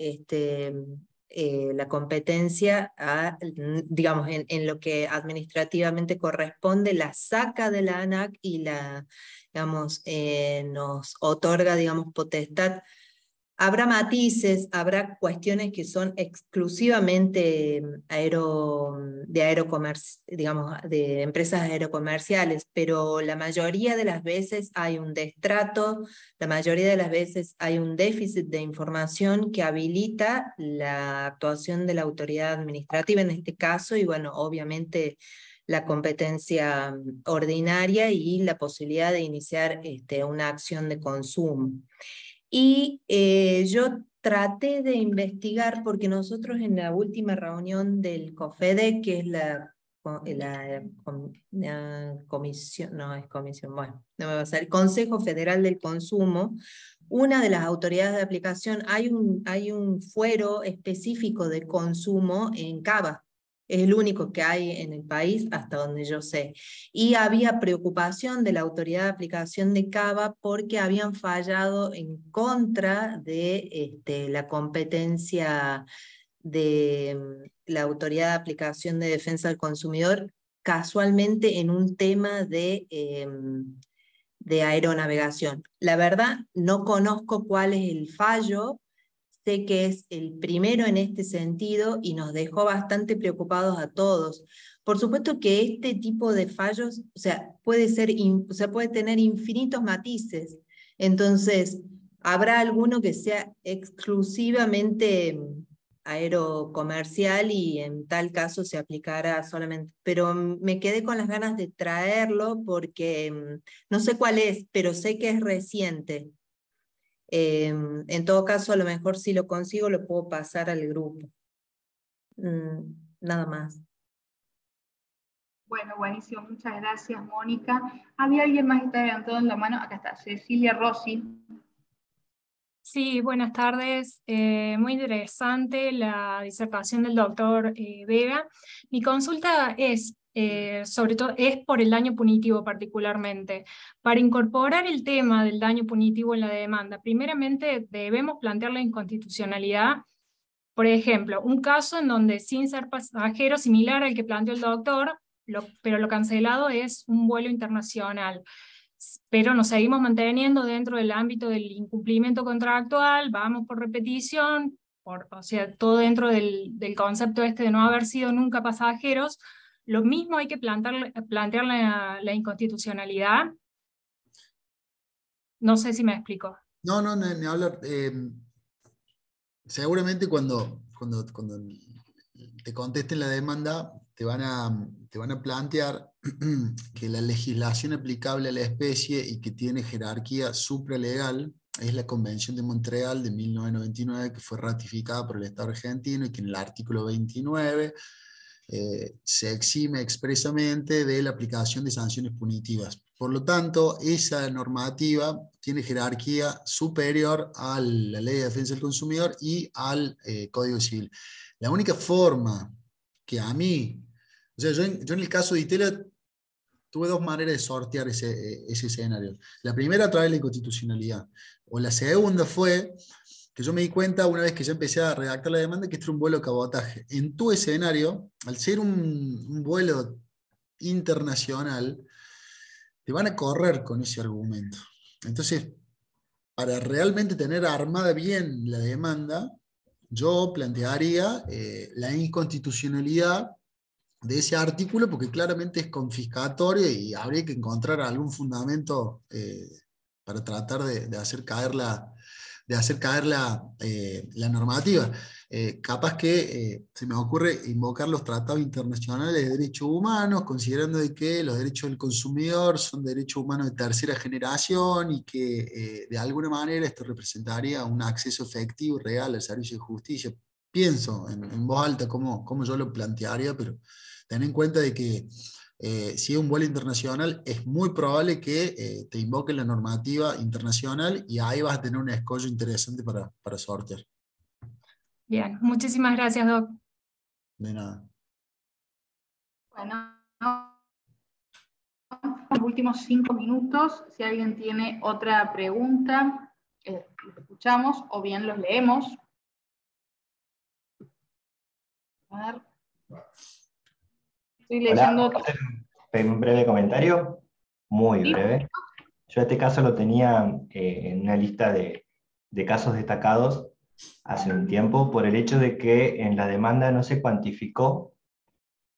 la competencia digamos, en lo que administrativamente corresponde, la saca de la ANAC y digamos, nos otorga, digamos, potestad. Habrá matices, habrá cuestiones que son exclusivamente digamos, de empresas aerocomerciales, pero la mayoría de las veces hay un destrato, la mayoría de las veces hay un déficit de información que habilita la actuación de la autoridad administrativa en este caso, y bueno, obviamente la competencia ordinaria y la posibilidad de iniciar una acción de consumo. Y yo traté de investigar, porque nosotros en la última reunión del COFEDE, que es comisión, no es comisión, bueno, no me va a salir, Consejo Federal del Consumo, una de las autoridades de aplicación, hay un fuero específico de consumo en Cava. Es el único que hay en el país hasta donde yo sé. Y había preocupación de la autoridad de aplicación de Cava porque habían fallado en contra de la competencia de la autoridad de aplicación de defensa del consumidor, casualmente en un tema de aeronavegación. La verdad, no conozco cuál es el fallo. Sé que es el primero en este sentido y nos dejó bastante preocupados a todos. Por supuesto que este tipo de fallos, o sea, puede tener infinitos matices. Entonces, habrá alguno que sea exclusivamente aerocomercial y en tal caso se aplicará solamente. Pero me quedé con las ganas de traerlo porque no sé cuál es, pero sé que es reciente. En todo caso, a lo mejor si lo consigo lo puedo pasar al grupo. Nada más. Bueno, buenísimo, muchas gracias, Mónica. ¿Había alguien más que está levantando la mano? Acá está, Cecilia Rossi. Sí, buenas tardes. Muy interesante la disertación del doctor Vega. Mi consulta es, sobre todo es por el daño punitivo particularmente. Para incorporar el tema del daño punitivo en la demanda, primeramente debemos plantear la inconstitucionalidad. Por ejemplo, un caso en donde sin ser pasajero, similar al que planteó el doctor, pero lo cancelado es un vuelo internacional. Pero nos seguimos manteniendo dentro del ámbito del incumplimiento contractual, vamos por repetición, o sea, todo dentro del concepto este de no haber sido nunca pasajeros. Lo mismo hay que plantear la inconstitucionalidad. No sé si me explico. No, ni hablar. Seguramente cuando te contesten la demanda, te van a plantear que la legislación aplicable a la especie y que tiene jerarquía supralegal es la Convención de Montreal de 1999, que fue ratificada por el Estado argentino y que en el artículo 29 se exime expresamente de la aplicación de sanciones punitivas. Por lo tanto, esa normativa tiene jerarquía superior a la Ley de Defensa del Consumidor y al Código Civil. La única forma que a mí, o sea, yo en el caso de Itela tuve dos maneras de sortear ese escenario. La primera, a través de la inconstitucionalidad. O la segunda fue que yo me di cuenta, una vez que ya empecé a redactar la demanda, que esto era un vuelo de cabotaje. En tu escenario, al ser un vuelo internacional, te van a correr con ese argumento. Entonces, para realmente tener armada bien la demanda, yo plantearía la inconstitucionalidad de ese artículo, porque claramente es confiscatorio y habría que encontrar algún fundamento para tratar de hacer caer la normativa. Capaz que se me ocurre invocar los tratados internacionales de derechos humanos, considerando de que los derechos del consumidor son derechos humanos de tercera generación y que de alguna manera esto representaría un acceso efectivo y real al servicio de justicia. Pienso en voz alta cómo yo lo plantearía, pero ten en cuenta de que si es un vuelo internacional, es muy probable que te invoque la normativa internacional y ahí vas a tener un escollo interesante para sortear. Bien, muchísimas gracias, Doc. De nada. Bueno, los últimos 5 minutos, si alguien tiene otra pregunta, los escuchamos o bien los leemos. A ver. Estoy leyendo. Hola, un breve comentario, muy breve. Yo este caso lo tenía en una lista de casos destacados hace un tiempo por el hecho de que en la demanda no se cuantificó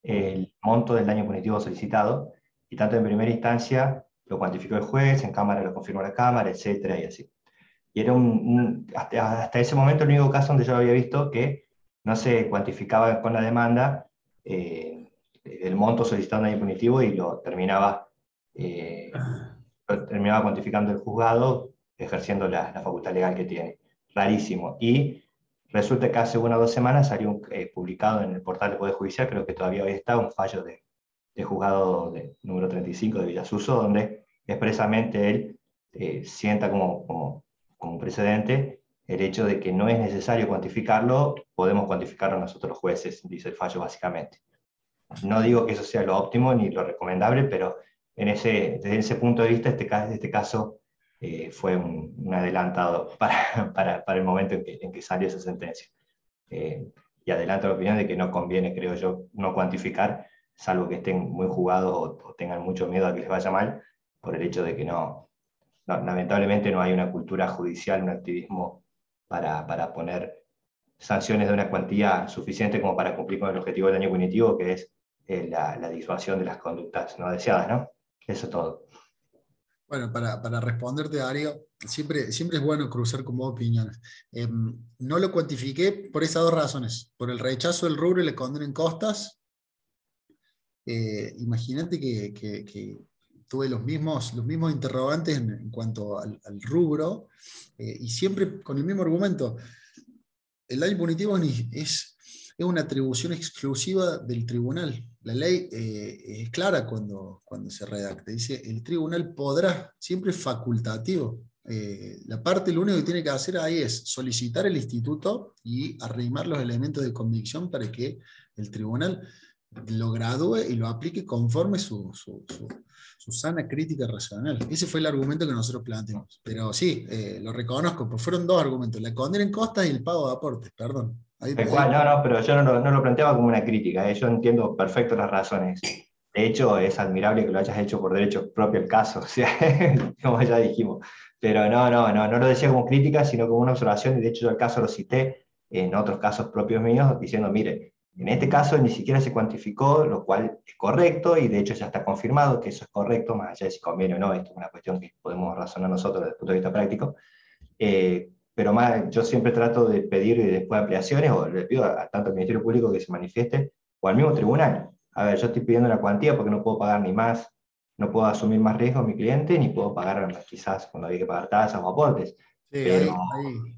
el monto del daño punitivo solicitado, y tanto en primera instancia lo cuantificó el juez, en cámara lo confirmó la cámara, etcétera, y así. Y era hasta ese momento el único caso donde yo había visto que no se cuantificaba con la demanda el monto solicitado en daño punitivo y lo terminaba cuantificando el juzgado, ejerciendo la facultad legal que tiene. Rarísimo. Y resulta que hace 1 o 2 semanas salió publicado en el portal del Poder Judicial, creo que todavía hoy está, un fallo de juzgado número 35 de Villasuso, donde expresamente él sienta como precedente el hecho de que no es necesario cuantificarlo, podemos cuantificarlo nosotros los jueces, dice el fallo básicamente. No digo que eso sea lo óptimo ni lo recomendable, pero desde ese punto de vista, este caso fue un adelantado para el momento en que salió esa sentencia. Y adelanto la opinión de que no conviene, creo yo, no cuantificar, salvo que estén muy jugados o tengan mucho miedo a que les vaya mal, por el hecho de que lamentablemente no hay una cultura judicial, un activismo para poner sanciones de una cuantía suficiente como para cumplir con el objetivo del daño punitivo, que es la disuasión de las conductas no deseadas, ¿no? Eso es todo. Bueno, para responderte, Darío, siempre es bueno cruzar con vos opiniones. No lo cuantifiqué por esas 2 razones. Por el rechazo del rubro y la condena en costas. Imagínate que tuve los mismos interrogantes en cuanto al rubro, y siempre con el mismo argumento. El daño punitivo es una atribución exclusiva del tribunal. La ley es clara cuando se redacta. Dice, el tribunal podrá, siempre es facultativo. La parte, lo único que tiene que hacer ahí es solicitar el instituto y arrimar los elementos de convicción para que el tribunal lo gradúe y lo aplique conforme su sana crítica racional. Ese fue el argumento que nosotros planteamos. Pero sí, lo reconozco, pues fueron dos argumentos, la condena en costas y el pago de aportes, perdón. Tal cual, no, pero yo no lo planteaba como una crítica, yo entiendo perfecto las razones. De hecho, es admirable que lo hayas hecho por derecho propio el caso, o sea, como ya dijimos. Pero no lo decía como crítica, sino como una observación, y de hecho yo el caso lo cité en otros casos propios míos, diciendo, mire, en este caso ni siquiera se cuantificó, lo cual es correcto, y de hecho ya está confirmado que eso es correcto, más allá de si conviene o no, esto es una cuestión que podemos razonar nosotros desde el punto de vista práctico. Pero más, yo siempre trato de pedir después ampliaciones, o le pido tanto al Ministerio Público que se manifieste, o al mismo tribunal. A ver, yo estoy pidiendo una cuantía porque no puedo pagar ni más, no puedo asumir más riesgo a mi cliente, ni puedo pagar quizás cuando hay que pagar tasas o aportes. Sí,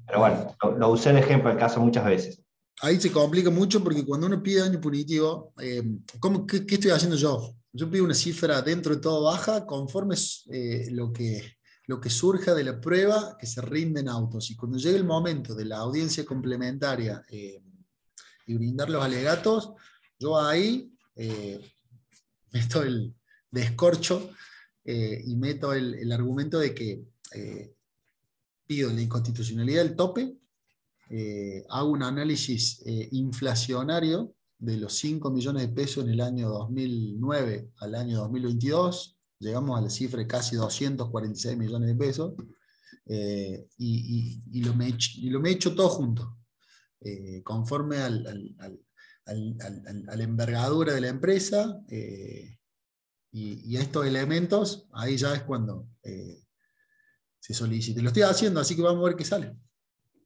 pero bueno, lo usé de ejemplo el caso muchas veces. Ahí se complica mucho porque cuando uno pide daño punitivo, ¿qué estoy haciendo yo? Yo pido una cifra dentro de todo baja conforme lo que surja de la prueba que se rinde en autos. Y cuando llegue el momento de la audiencia complementaria y brindar los alegatos, yo ahí meto el descorcho y meto el argumento de que pido la inconstitucionalidad del tope, hago un análisis inflacionario de los 5 millones de pesos en el año 2009 al año 2022, llegamos a la cifra de casi 246 millones de pesos, y lo me echo todo junto, conforme a la envergadura de la empresa, y a estos elementos, ahí ya es cuando se solicita. Lo estoy haciendo, así que vamos a ver qué sale.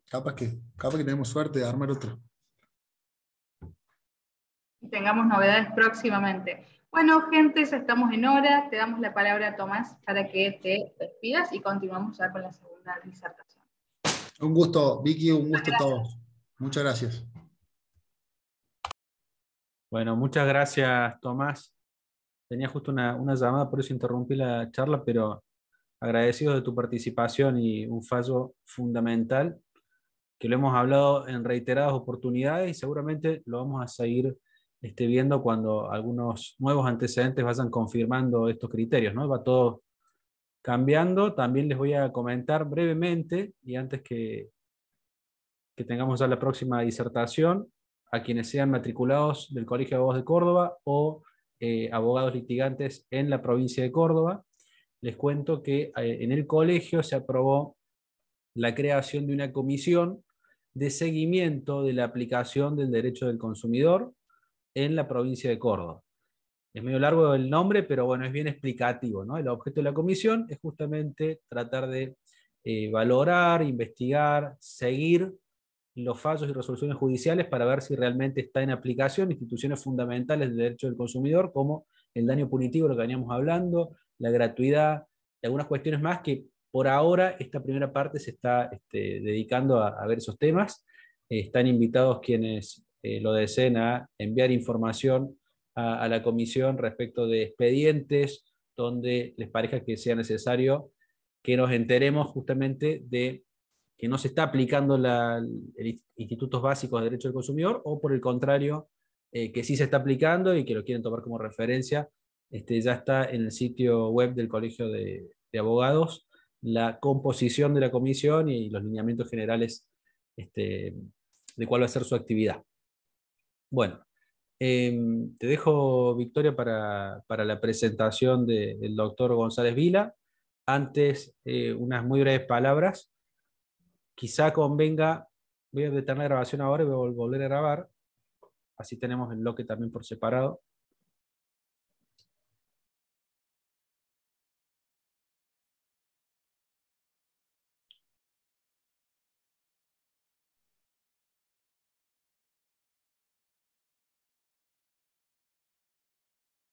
Capaz que tenemos suerte de armar otro. Y tengamos novedades próximamente. Bueno, gente, ya estamos en hora. Te damos la palabra, Tomás, para que te despidas y continuamos ya con la segunda disertación. Un gusto, Vicky, un gusto a todos. Muchas gracias. Bueno, muchas gracias, Tomás. Tenía justo una llamada, por eso interrumpí la charla, pero agradecido de tu participación y un fallo fundamental que lo hemos hablado en reiteradas oportunidades y seguramente lo vamos a seguir viendo cuando algunos nuevos antecedentes vayan confirmando estos criterios, ¿no? Va todo cambiando. También les voy a comentar brevemente, y antes que tengamos ya la próxima disertación, a quienes sean matriculados del Colegio de Abogados de Córdoba o abogados litigantes en la provincia de Córdoba, les cuento que en el colegio se aprobó la creación de una comisión de seguimiento de la aplicación del derecho del consumidor en la provincia de Córdoba. Es medio largo el nombre, pero bueno, es bien explicativo, ¿no? El objeto de la comisión es justamente tratar de valorar, investigar, seguir los fallos y resoluciones judiciales para ver si realmente está en aplicación instituciones fundamentales del derecho del consumidor, como el daño punitivo, lo que veníamos hablando, la gratuidad, y algunas cuestiones más que por ahora esta primera parte se está dedicando a ver esos temas. Están invitados quienes lo deseen a enviar información a la comisión respecto de expedientes donde les parezca que sea necesario que nos enteremos justamente de que no se está aplicando institutos básicos de derecho del consumidor, o por el contrario, que sí se está aplicando y que lo quieren tomar como referencia. Ya está en el sitio web del Colegio de Abogados la composición de la comisión y los lineamientos generales de cuál va a ser su actividad. Bueno, te dejo, Victoria, para la presentación del doctor González Vila. Antes, unas muy breves palabras. Quizá convenga, voy a detener la grabación ahora y voy a volver a grabar, así tenemos el bloque también por separado.